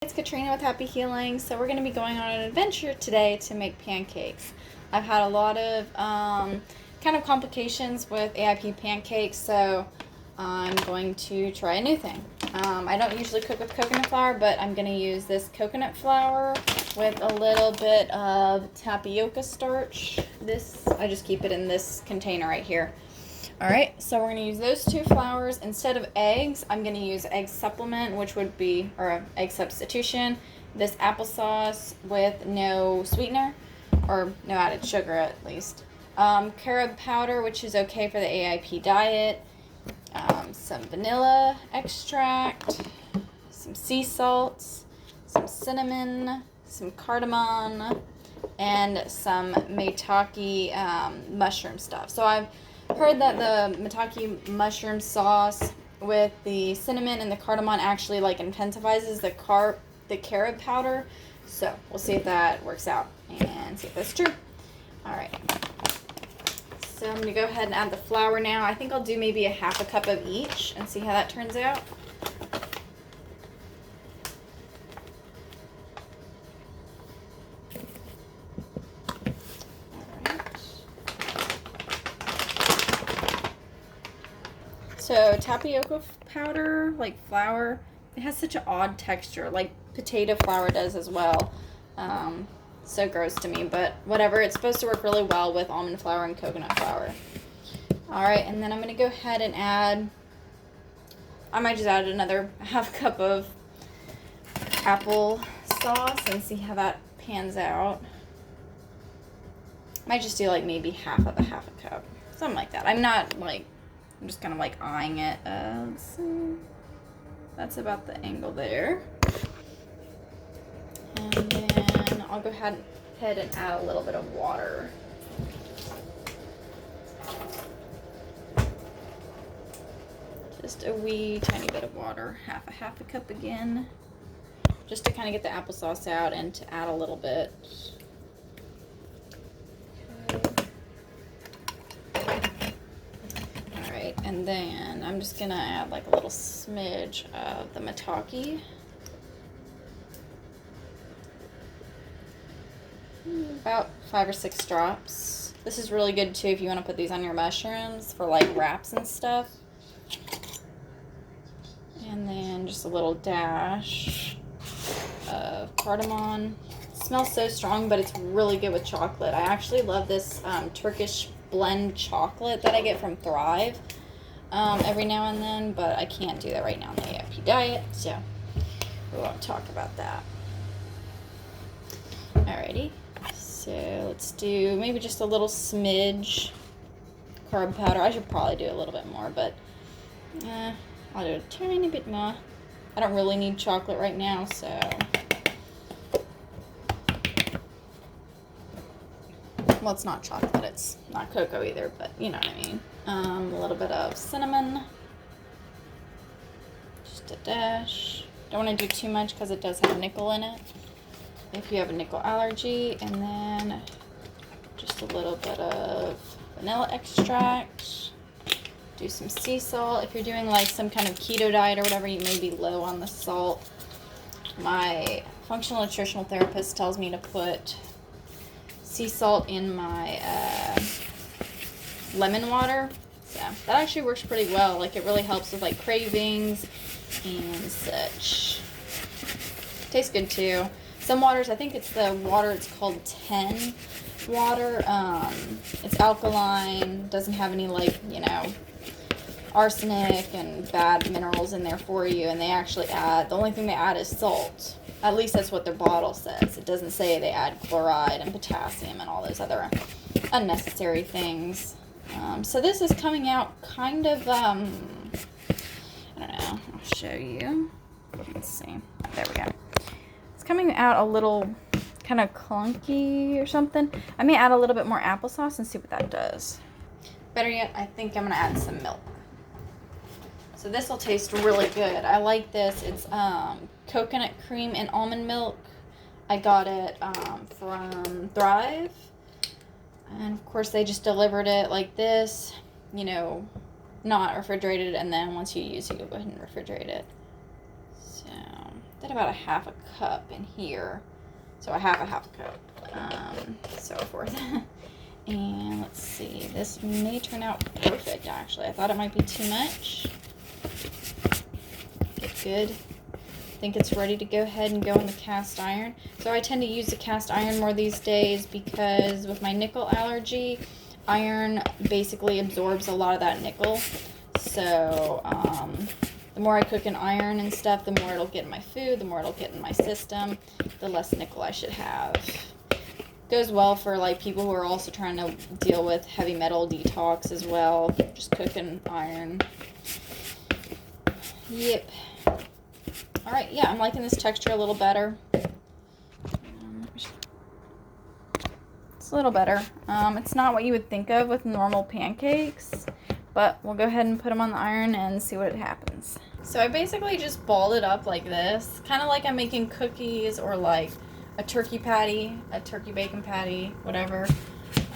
It's Katrina with Happy Healing. So we're going to be going on an adventure today to make pancakes. I've had a lot of kind of complications with Aip pancakes, so I'm going to try a new thing. I don't usually cook with coconut flour, but I'm going to use this coconut flour with a little bit of tapioca starch. I just keep it in this container right here. Alright, so we're going to use those two flours. Instead of eggs, I'm going to use egg supplement, which would be, or egg substitution. This applesauce with no sweetener, or no added sugar at least. Carob powder, which is okay for the AIP diet. Some vanilla extract, some sea salts, some cinnamon, some cardamom, and some maitake mushroom stuff. So I've heard that the maitake mushroom sauce with the cinnamon and the cardamom actually like intensifies the carob powder. So we'll see if that works out and see if that's true. Alright. So I'm going to go ahead and add the flour now. I think I'll do maybe a half a cup of each and see how that turns out. So tapioca powder, like flour, it has such an odd texture, like potato flour does as well. So gross to me, but whatever. It's supposed to work really well with almond flour and coconut flour. Alright, and then I'm going to go ahead and I might just add another half cup of applesauce and see how that pans out. Might just do like maybe half a cup, something like that. I'm just kind of like eyeing it. Let's see. That's about the angle there. And then I'll go ahead and add a little bit of water. Just a wee tiny bit of water. Half a cup again. Just to kind of get the applesauce out and to add a little bit. And then I'm just gonna add like a little smidge of the maitake. About 5 or 6 drops. This is really good too if you want to put these on your mushrooms for like wraps and stuff. And then just a little dash of cardamom. It smells so strong, but it's really good with chocolate. I actually love this Turkish blend chocolate that I get from Thrive. Every now and then, but I can't do that right now on the AIP diet, so we won't talk about that. Alrighty, so let's do maybe just a little smidge carb powder. I should probably do a little bit more, but I'll do a tiny bit more. I don't really need chocolate right now, so well, it's not chocolate, it's not cocoa either, but you know what I mean. A little bit of cinnamon, just a dash. Don't want to do too much because it does have nickel in it, if you have a nickel allergy. And then just a little bit of vanilla extract. Do some sea salt. If you're doing like some kind of keto diet or whatever, you may be low on the salt. My functional nutritional therapist tells me to put sea salt in my lemon water. So that actually works pretty well. Like it really helps with like cravings and such. Tastes good too. Some waters, I think it's the water, it's called 10 water. It's alkaline, doesn't have any like, you know, arsenic and bad minerals in there for you, and they actually add, the only thing they add is salt. At least that's what their bottle says. It doesn't say they add chloride and potassium and all those other unnecessary things. So this is coming out kind of, I don't know, I'll show you. Let's see. There we go. It's coming out a little kind of clunky or something. I may add a little bit more applesauce and see what that does. Better yet, I think I'm going to add some milk. So this will taste really good. I like this. It's coconut cream and almond milk. I got it from Thrive. And of course they just delivered it like this, you know, not refrigerated, and then once you use it, you go ahead and refrigerate it. So did about a half a cup in here. So a half a cup. So forth. And let's see, this may turn out perfect actually. I thought it might be too much. Good. I think it's ready to go ahead and go in the cast iron. So I tend to use the cast iron more these days because with my nickel allergy, iron basically absorbs a lot of that nickel. So the more I cook in iron and stuff, the more it'll get in my food, the more it'll get in my system, the less nickel I should have. Goes well for like people who are also trying to deal with heavy metal detox as well. Just cooking iron. Yep. Alright, yeah, I'm liking this texture a little better. It's a little better. It's not what you would think of with normal pancakes, but we'll go ahead and put them on the iron and see what happens. So I basically just balled it up like this, kind of like I'm making cookies or like a turkey patty, a turkey bacon patty, whatever.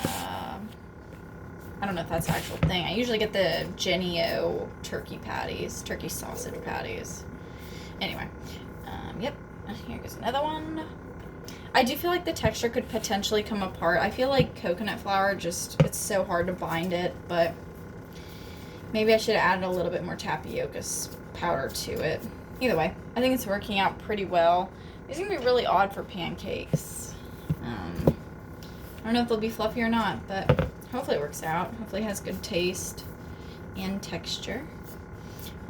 I don't know if that's the actual thing. I usually get the Jennie-O turkey patties, turkey sausage patties. Anyway, yep, here goes another one. I do feel like the texture could potentially come apart. I feel like coconut flour just, it's so hard to bind it, but maybe I should have added a little bit more tapioca powder to it. Either way, I think it's working out pretty well. It's gonna be really odd for pancakes. I don't know if they'll be fluffy or not, but hopefully it works out. Hopefully it has good taste and texture.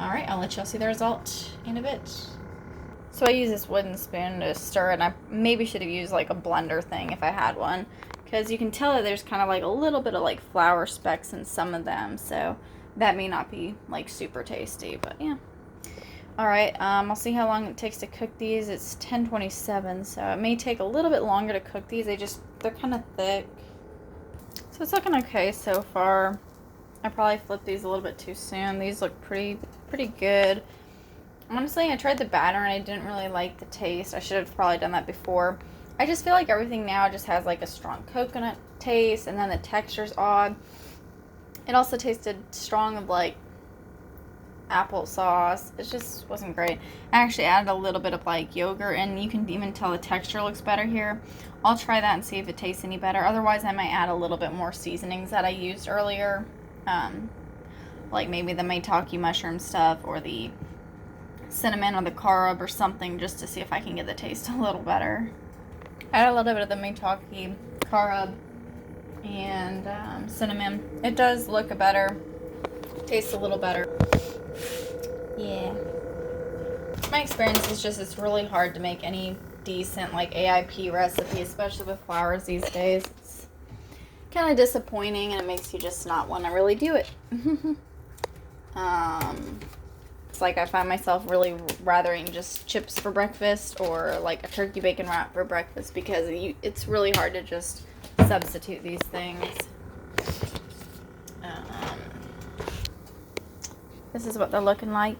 Alright, I'll let y'all see the result in a bit. So I use this wooden spoon to stir it, and I maybe should have used like a blender thing if I had one, because you can tell that there's kind of like a little bit of like flour specks in some of them, so that may not be like super tasty, but yeah. Alright, I'll see how long it takes to cook these. It's 10:27, so it may take a little bit longer to cook these. They're kind of thick. So it's looking okay so far. I probably flipped these a little bit too soon. These look pretty good. Honestly, I tried the batter and I didn't really like the taste. I should have probably done that before. I just feel like everything now just has like a strong coconut taste, and then the texture's odd. It also tasted strong of like applesauce. It just wasn't great. I actually added a little bit of like yogurt, and you can even tell the texture looks better here. I'll try that and see if it tastes any better. Otherwise, I might add a little bit more seasonings that I used earlier. Like maybe the maitake mushroom stuff or the cinnamon or the carob or something, just to see if I can get the taste a little better. Add a little bit of the maitake, carob, and cinnamon. It does look better. Tastes a little better. Yeah. My experience is just it's really hard to make any decent like AIP recipe, especially with flours these days. It's kind of disappointing, and it makes you just not want to really do it. It's like I find myself really rathering just chips for breakfast or like a turkey bacon wrap for breakfast, because it's really hard to just substitute these things. This is what they're looking like.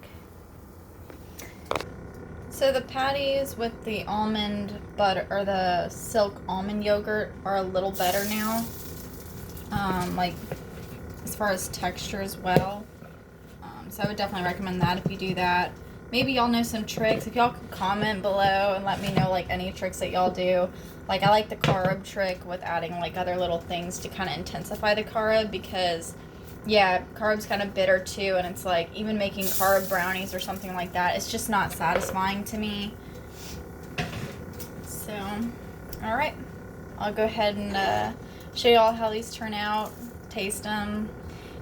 So the patties with the almond butter or the silk almond yogurt are a little better now. Like as far as texture as well. So I would definitely recommend that if you do that. Maybe y'all know some tricks. If y'all could comment below and let me know like any tricks that y'all do. Like I like the carob trick with adding like other little things to kind of intensify the carob, because yeah, carob's kind of bitter too, and it's like even making carob brownies or something like that, it's just not satisfying to me. So, alright. I'll go ahead and show y'all how these turn out, taste them,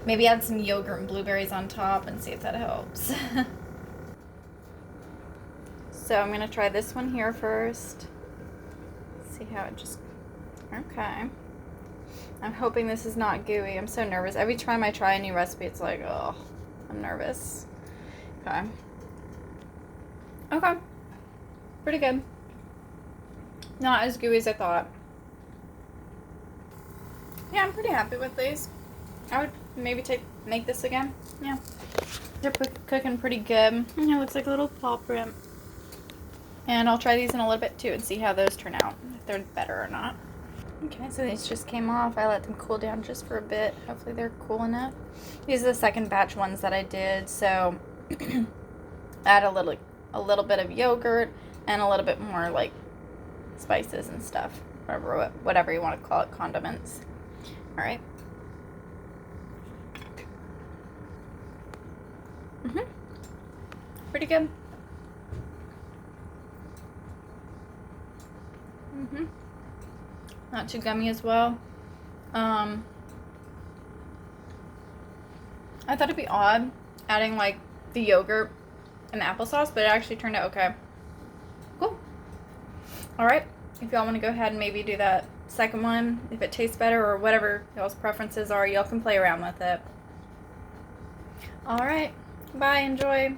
maybe add some yogurt and blueberries on top and see if that helps. So I'm going to try this one here first. See how it just... Okay. I'm hoping this is not gooey. I'm so nervous. Every time I try a new recipe, it's like, oh, I'm nervous. Okay. Okay. Pretty good. Not as gooey as I thought. Yeah, I'm pretty happy with these. I would maybe make this again. Yeah. They're cooking pretty good. It looks like a little paw print. And I'll try these in a little bit too and see how those turn out, if they're better or not. Okay, so these just came off. I let them cool down just for a bit. Hopefully they're cool enough. These are the second batch ones that I did, so add a little a little bit of yogurt, and a little bit more like spices and stuff, whatever you want to call it, condiments. All right. Pretty good. Not too gummy as well. I thought it'd be odd adding like the yogurt and the applesauce, but it actually turned out okay. Cool. All right. If y'all want to go ahead and maybe do that second one, if it tastes better or whatever y'all's preferences are, y'all can play around with it. All right. Bye. Enjoy.